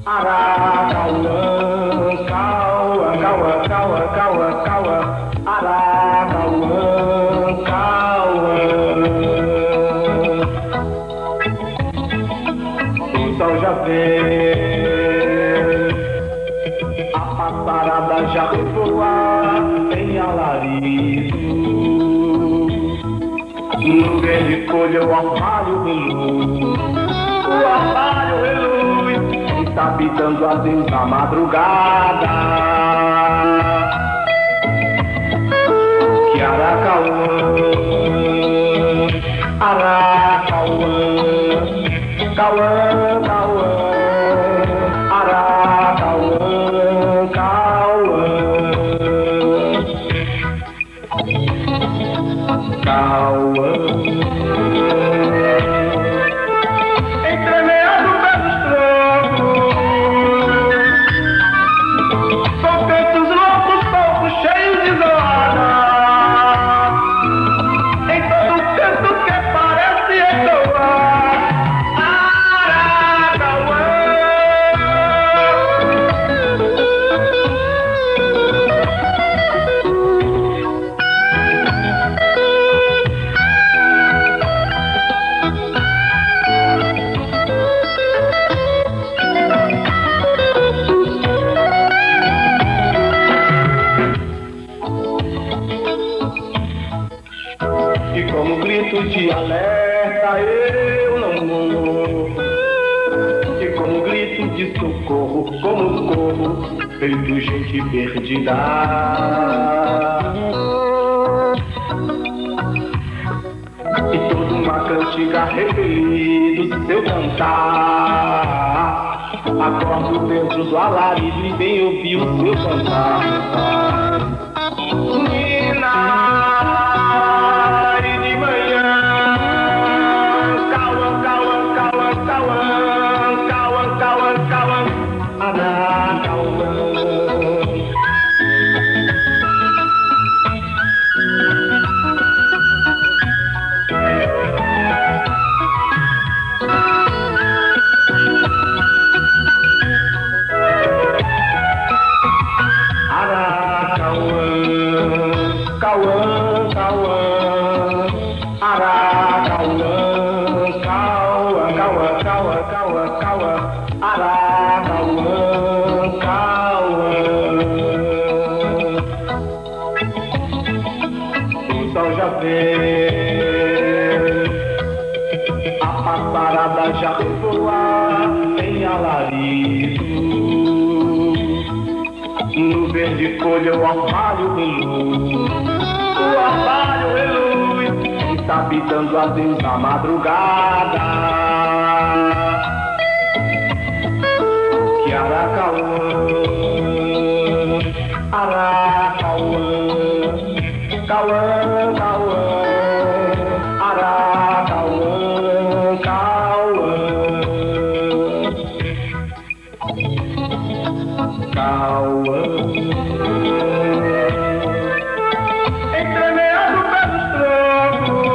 Aracauã, cauã, cauã, cauã, cauã, cauã, Aracauã, cauã. O sol já vem, a passarada já revoa em alarido. No verde folha o orvalho reluz, o orvalho reluz, está pitando a Deus na madrugada. Que Aracauã, Aracauã, Cauã, Cauã, Aracauã, Cauã, Cauã. Entremeado pelos troncos, são feitos loucos, poucos cheios de zoada. Em todo canto que parece ecoar, Aracauã. E como grito de alerta eu não morro, e como grito de socorro, como corro, feito gente perdida. E toda uma cantiga repelido seu cantar, acordo dentro do alarido e bem ouvi o seu cantar. Nina, e de manhã, Cauã, Cauã, Cauã, Cauã, Cauã, Cauã, Cauã, Aracauã. Aracauã, Cauã, Cauã, Aracauã, Cauã, Cauã, Cauã, Cauã, Cauã, Aracauã, Cauã. O sol já vem, a passarada já revoa em alarido. No verde folha o orvalho reluz, o orvalho reluz, está pitando a Deus na madrugada. Que Aracauã, Aracauã, Cauã, Cauã, Aracauã, Cauã, Cauã. Entremeado pelos troncos,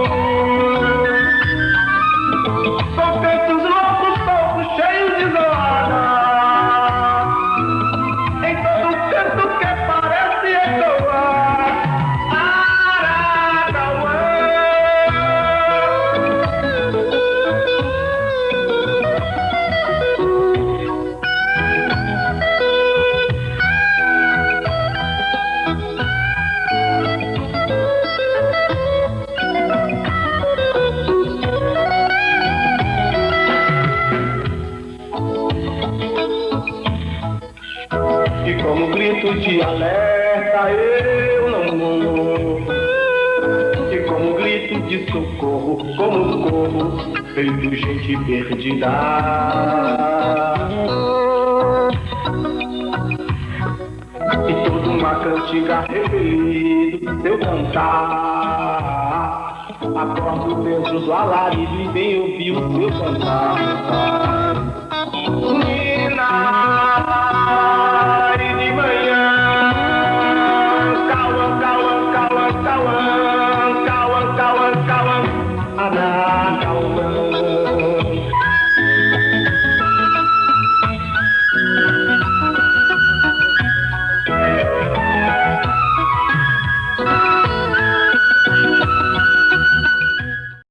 são feitos loucos, poucos cheios de zoada. Em todo canto que parece ecoar, Aracauã. E como grito de alerta eu não morro, e como grito de socorro, como corro, feito gente perdida. E toda uma cantiga repelido seu cantar, acordo dentro do alarido e bem ouvi o seu cantar.